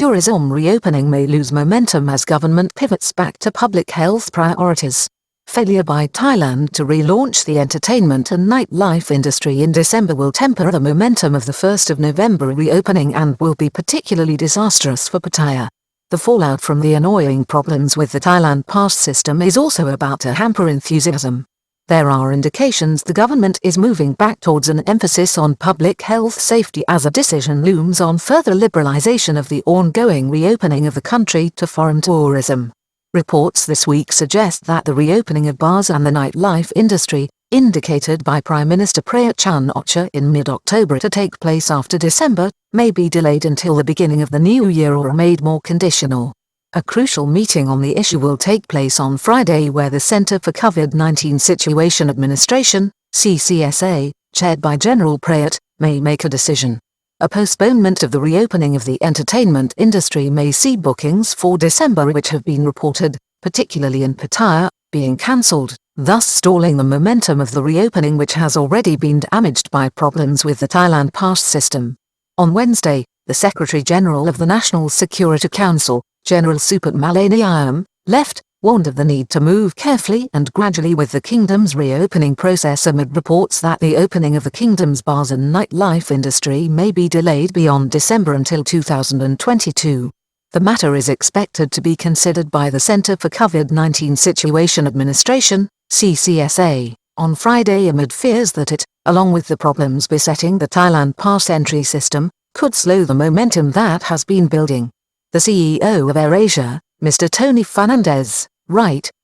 tourism reopening may lose momentum as government pivots back to public health priorities. Failure by Thailand to relaunch the entertainment and nightlife industry in December will temper the momentum of the 1st of November reopening and will be particularly disastrous for Pattaya. The fallout from the annoying problems with the Thailand pass system is also about to hamper enthusiasm. There are indications the government is moving back towards an emphasis on public health safety as a decision looms on further liberalization of the ongoing reopening of the country to foreign tourism. Reports this week suggest that the reopening of bars and the nightlife industry, indicated by Prime Minister Prayut Chan-o-cha in mid-October to take place after December, may be delayed until the beginning of the new year or made more conditional. A crucial meeting on the issue will take place on Friday where the Centre for COVID-19 Situation Administration, CCSA, chaired by General Prayut, may make a decision. A postponement of the reopening of the entertainment industry may see bookings for December which have been reported, particularly in Pattaya, being cancelled, thus stalling the momentum of the reopening which has already been damaged by problems with the Thailand pass system. On Wednesday, the Secretary-General of the National Security Council, General Suput Malaniayam, warned of the need to move carefully and gradually with the kingdom's reopening process amid reports that the opening of the kingdom's bars and nightlife industry may be delayed beyond December until 2022. The matter is expected to be considered by the Centre for COVID-19 Situation Administration, CCSA, on Friday amid fears that it, along with the problems besetting the Thailand pass entry system, could slow the momentum that has been building. The CEO of AirAsia, Mr. Tony Fernandez,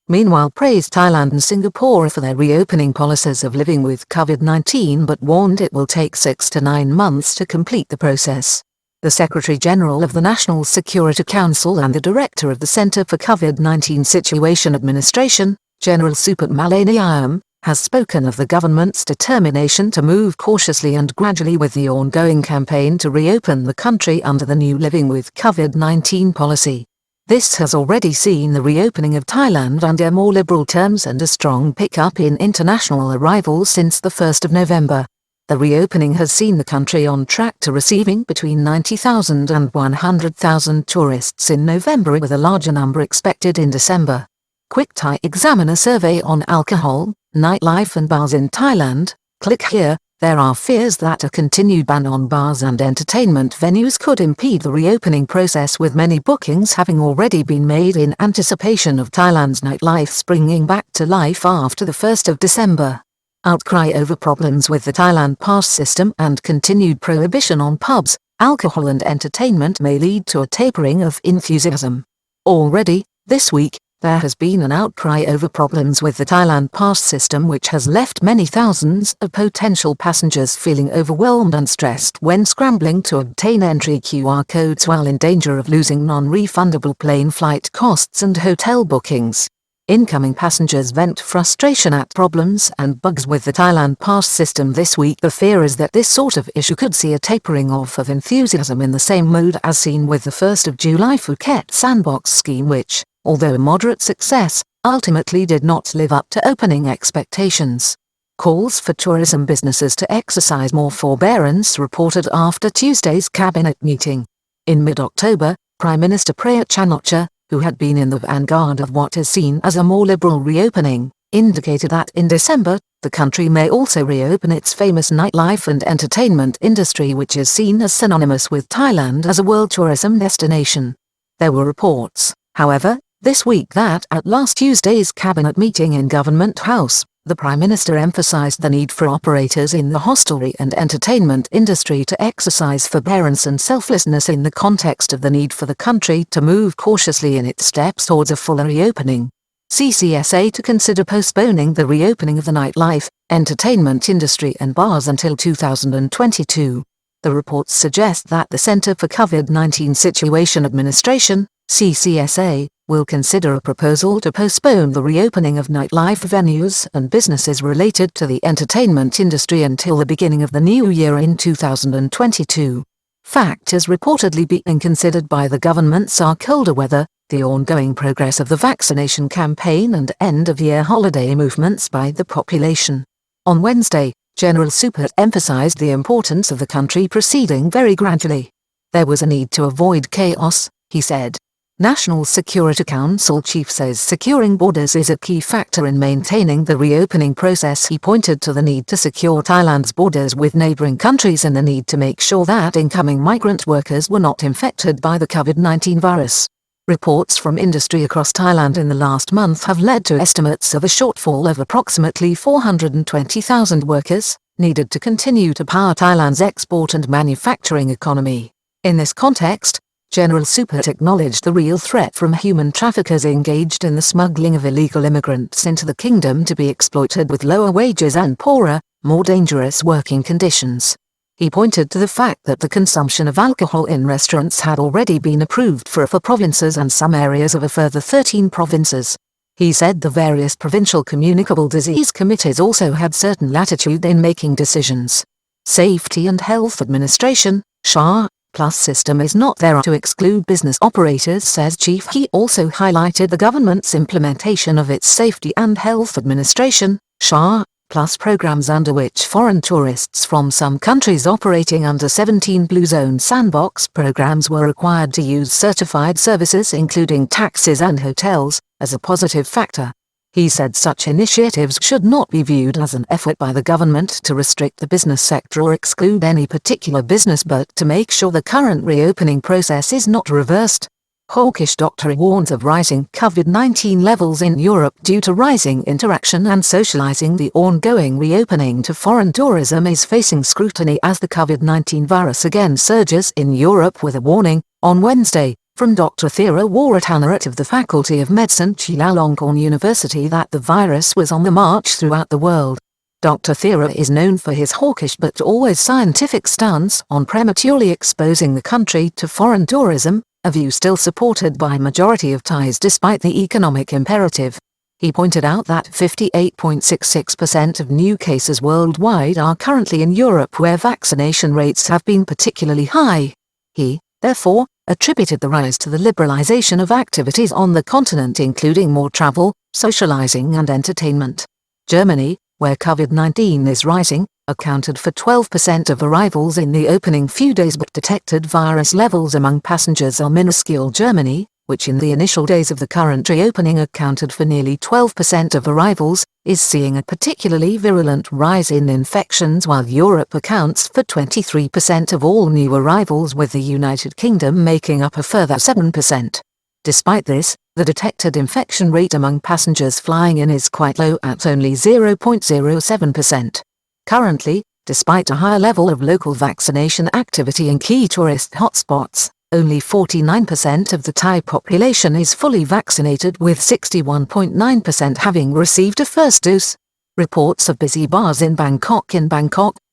meanwhile praised Thailand and Singapore for their reopening policies of living with COVID-19 but warned it will take 6 to 9 months to complete the process. The Secretary-General of the National Security Council and the Director of the Centre for COVID-19 Situation Administration, General Suput Malaniayam, has spoken of the government's determination to move cautiously and gradually with the ongoing campaign to reopen the country under the new Living with COVID-19 policy. This has already seen the reopening of Thailand under more liberal terms and a strong pickup in international arrivals since the 1st of November. The reopening has seen the country on track to receiving between 90,000 and 100,000 tourists in November with a larger number expected in December. Quick Thai Examiner survey on alcohol, nightlife and bars in Thailand. Click here. There are fears that a continued ban on bars and entertainment venues could impede the reopening process with many bookings having already been made in anticipation of Thailand's nightlife springing back to life after the 1st of December. Outcry over problems with the Thailand pass system and continued prohibition on pubs, alcohol and entertainment may lead to a tapering of enthusiasm. Already, this week, there has been an outcry over problems with the Thailand pass system which has left many thousands of potential passengers feeling overwhelmed and stressed when scrambling to obtain entry QR codes while in danger of losing non-refundable plane flight costs and hotel bookings. Incoming passengers vent frustration at problems and bugs with the Thailand pass system this week. The fear is that this sort of issue could see a tapering off of enthusiasm in the same mode as seen with the 1st of July Phuket Sandbox scheme which, although a moderate success, ultimately did not live up to opening expectations. Calls for tourism businesses to exercise more forbearance reported after Tuesday's cabinet meeting. In mid-October, Prime Minister Prayut Chan-o-cha, who had been in the vanguard of what is seen as a more liberal reopening, indicated that in December, the country may also reopen its famous nightlife and entertainment industry which is seen as synonymous with Thailand as a world tourism destination. There were reports, however, this week that at last Tuesday's cabinet meeting in Government House, the Prime Minister emphasized the need for operators in the hostelry and entertainment industry to exercise forbearance and selflessness in the context of the need for the country to move cautiously in its steps towards a fuller reopening. CCSA to consider postponing the reopening of the nightlife, entertainment industry and bars until 2022. The reports suggest that the Centre for COVID-19 Situation Administration, CCSA, will consider a proposal to postpone the reopening of nightlife venues and businesses related to the entertainment industry until the beginning of the new year in 2022. Factors reportedly being considered by the governments are colder weather, the ongoing progress of the vaccination campaign and end-of-year holiday movements by the population. On Wednesday, General Suput emphasized the importance of the country proceeding very gradually. There was a need to avoid chaos, he said. National Security Council chief says securing borders is a key factor in maintaining the reopening process. He pointed to the need to secure Thailand's borders with neighboring countries and the need to make sure that incoming migrant workers were not infected by the COVID-19 virus. Reports from industry across Thailand in the last month have led to estimates of a shortfall of approximately 420,000 workers, needed to continue to power Thailand's export and manufacturing economy. In this context, General Supert acknowledged the real threat from human traffickers engaged in the smuggling of illegal immigrants into the kingdom to be exploited with lower wages and poorer, more dangerous working conditions. He pointed to the fact that the consumption of alcohol in restaurants had already been approved for provinces and some areas of a further 13 provinces. He said the various provincial communicable disease committees also had certain latitude in making decisions. Safety and Health Administration, SHA, Plus system is not there to exclude business operators, says Chief. He also highlighted the government's implementation of its Safety and Health Administration, SHA, Plus programs under which foreign tourists from some countries operating under 17 Blue Zone Sandbox programs were required to use certified services including taxis and hotels, as a positive factor. He said such initiatives should not be viewed as an effort by the government to restrict the business sector or exclude any particular business but to make sure the current reopening process is not reversed. Hawkish doctor warns of rising COVID-19 levels in Europe due to rising interaction and socializing. The ongoing reopening to foreign tourism is facing scrutiny as the COVID-19 virus again surges in Europe, with a warning, on Wednesday, from Dr. Thera Waratanarat of the Faculty of Medicine Chulalongkorn University that the virus was on the march throughout the world. Dr. Thera is known for his hawkish but always scientific stance on prematurely exposing the country to foreign tourism, a view still supported by majority of Thais despite the economic imperative. He pointed out that 58.66% of new cases worldwide are currently in Europe, where vaccination rates have been particularly high. He, therefore, attributed the rise to the liberalization of activities on the continent, including more travel, socializing and entertainment. Germany, where COVID-19 is rising, accounted for 12% of arrivals in the opening few days, but detected virus levels among passengers are minuscule. Germany, which in the initial days of the current reopening accounted for nearly 12% of arrivals, is seeing a particularly virulent rise in infections, while Europe accounts for 23% of all new arrivals, with the United Kingdom making up a further 7%. Despite this, the detected infection rate among passengers flying in is quite low at only 0.07%. Currently, despite a higher level of local vaccination activity in key tourist hotspots, only 49% of the Thai population is fully vaccinated, with 61.9% having received a first dose. Reports of busy bars in Bangkok.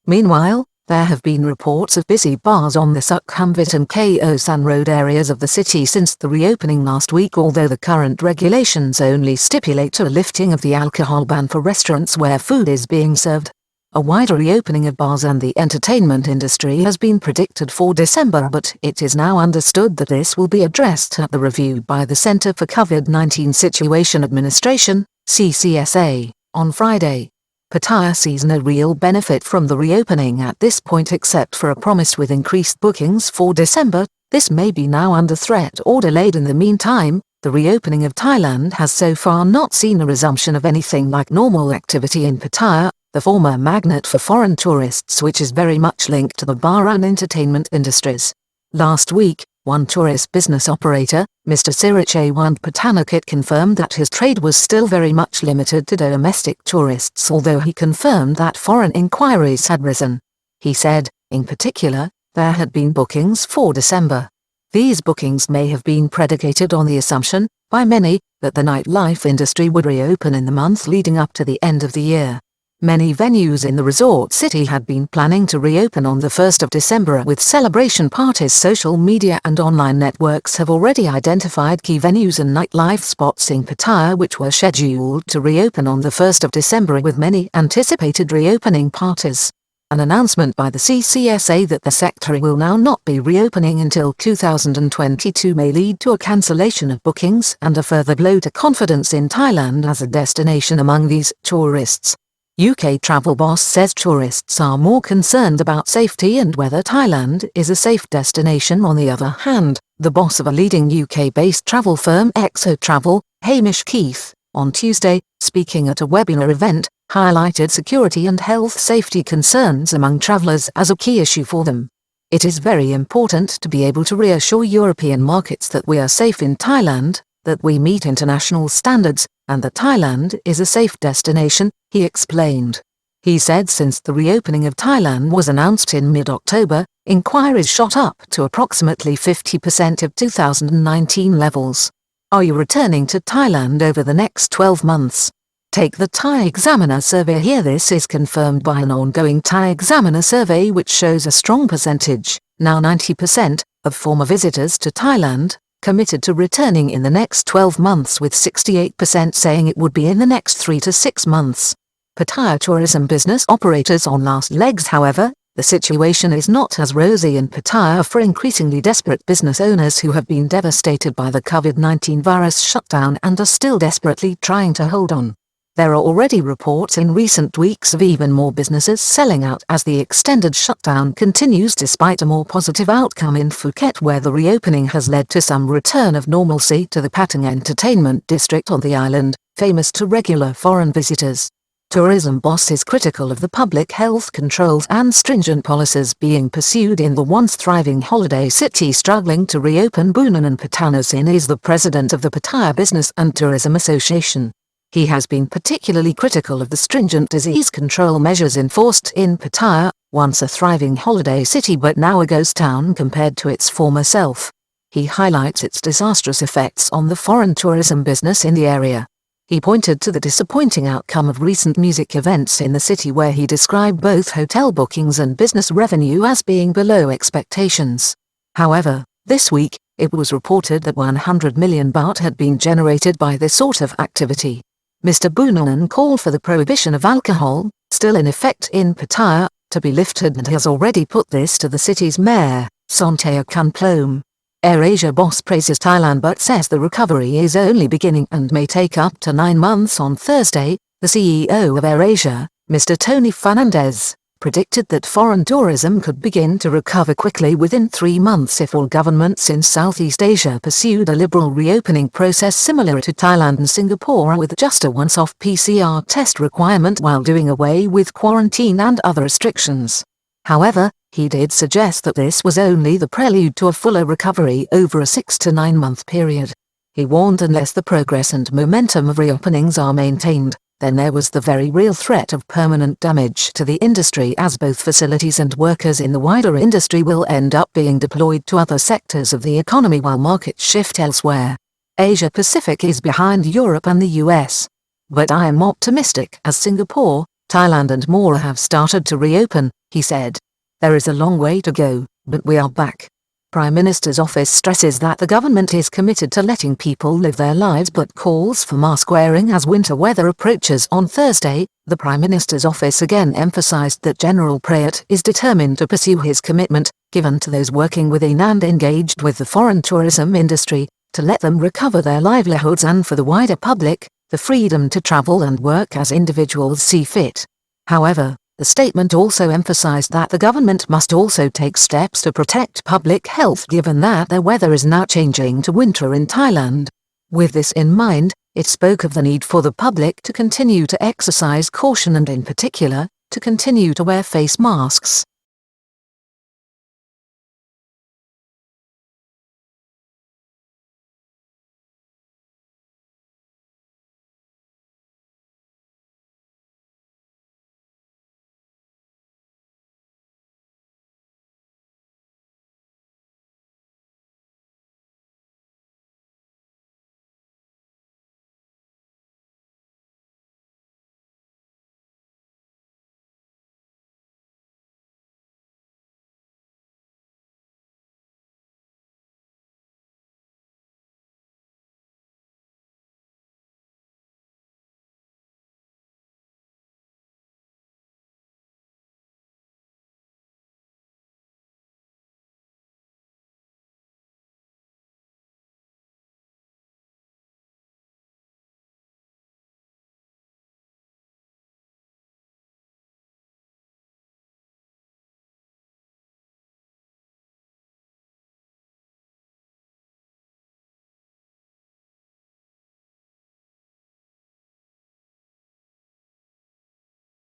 Meanwhile, there have been reports of busy bars on the Sukhumvit and Ko San Road areas of the city since the reopening last week, although the current regulations only stipulate a lifting of the alcohol ban for restaurants where food is being served. A wider reopening of bars and the entertainment industry has been predicted for December, but it is now understood that this will be addressed at the review by the Center for COVID-19 Situation Administration, CCSA, on Friday. Pattaya sees no real benefit from the reopening at this point except for a promise with increased bookings for December. This may be now under threat or delayed. In the meantime, the reopening of Thailand has so far not seen a resumption of anything like normal activity in Pattaya, the former magnet for foreign tourists, which is very much linked to the bar and entertainment industries. Last week, one tourist business operator, Mr. Sirachawand Patanakat, confirmed that his trade was still very much limited to domestic tourists, although he confirmed that foreign inquiries had risen. He said, in particular, there had been bookings for December. These bookings may have been predicated on the assumption, by many, that the nightlife industry would reopen in the month leading up to the end of the year. Many venues in the resort city had been planning to reopen on the 1st of December with celebration parties. Social media and online networks have already identified key venues and nightlife spots in Pattaya which were scheduled to reopen on the 1st of December, with many anticipated reopening parties. An announcement by the CCSA that the sector will now not be reopening until 2022 may lead to a cancellation of bookings and a further blow to confidence in Thailand as a destination among these tourists. UK travel boss says tourists are more concerned about safety and whether Thailand is a safe destination. On the other hand, the boss of a leading UK-based travel firm XO Travel, Hamish Keith, on Tuesday, speaking at a webinar event, highlighted security and health safety concerns among travellers as a key issue for them. It is very important to be able to reassure European markets that we are safe in Thailand, that we meet international standards, and that Thailand is a safe destination, he explained. He said since the reopening of Thailand was announced in mid-October, inquiries shot up to approximately 50% of 2019 levels. Are you returning to Thailand over the next 12 months? Take the Thai Examiner survey here. This is confirmed by an ongoing Thai Examiner survey which shows a strong percentage, now 90%, of former visitors to Thailand, committed to returning in the next 12 months, with 68% saying it would be in the next 3 to 6 months. Pattaya tourism business operators on last legs. However, the situation is not as rosy in Pattaya for increasingly desperate business owners who have been devastated by the COVID-19 virus shutdown and are still desperately trying to hold on. There are already reports in recent weeks of even more businesses selling out as the extended shutdown continues, despite a more positive outcome in Phuket, where the reopening has led to some return of normalcy to the Patong entertainment district on the island, famous to regular foreign visitors. Tourism boss is critical of the public health controls and stringent policies being pursued in the once thriving holiday city struggling to reopen. Boonanan Patanasin is the president of the Pattaya Business and Tourism Association. He has been particularly critical of the stringent disease control measures enforced in Pattaya, once a thriving holiday city but now a ghost town compared to its former self. He highlights its disastrous effects on the foreign tourism business in the area. He pointed to the disappointing outcome of recent music events in the city, where he described both hotel bookings and business revenue as being below expectations. However, this week, it was reported that 100 million baht had been generated by this sort of activity. Mr. Boonanan called for the prohibition of alcohol, still in effect in Pattaya, to be lifted and has already put this to the city's mayor, Sontea Kunplom. AirAsia boss praises Thailand but says the recovery is only beginning and may take up to 9 months. On Thursday, the CEO of AirAsia, Mr. Tony Fernandez, predicted that foreign tourism could begin to recover quickly within 3 months if all governments in Southeast Asia pursued a liberal reopening process similar to Thailand and Singapore, with just a once-off PCR test requirement while doing away with quarantine and other restrictions. However, he did suggest that this was only the prelude to a fuller recovery over a 6 to 9 month period. He warned unless the progress and momentum of reopenings are maintained, then there was the very real threat of permanent damage to the industry, as both facilities and workers in the wider industry will end up being deployed to other sectors of the economy while markets shift elsewhere. Asia Pacific is behind Europe and the US. But I am optimistic, as Singapore, Thailand and more have started to reopen, he said. There is a long way to go, but we are back. Prime Minister's office stresses that the government is committed to letting people live their lives but calls for mask wearing as winter weather approaches. On Thursday, the Prime Minister's office again emphasized that General Prayut is determined to pursue his commitment, given to those working within and engaged with the foreign tourism industry, to let them recover their livelihoods, and for the wider public, the freedom to travel and work as individuals see fit. However, the statement also emphasized that the government must also take steps to protect public health, given that the weather is now changing to winter in Thailand. With this in mind, it spoke of the need for the public to continue to exercise caution and in particular, to continue to wear face masks.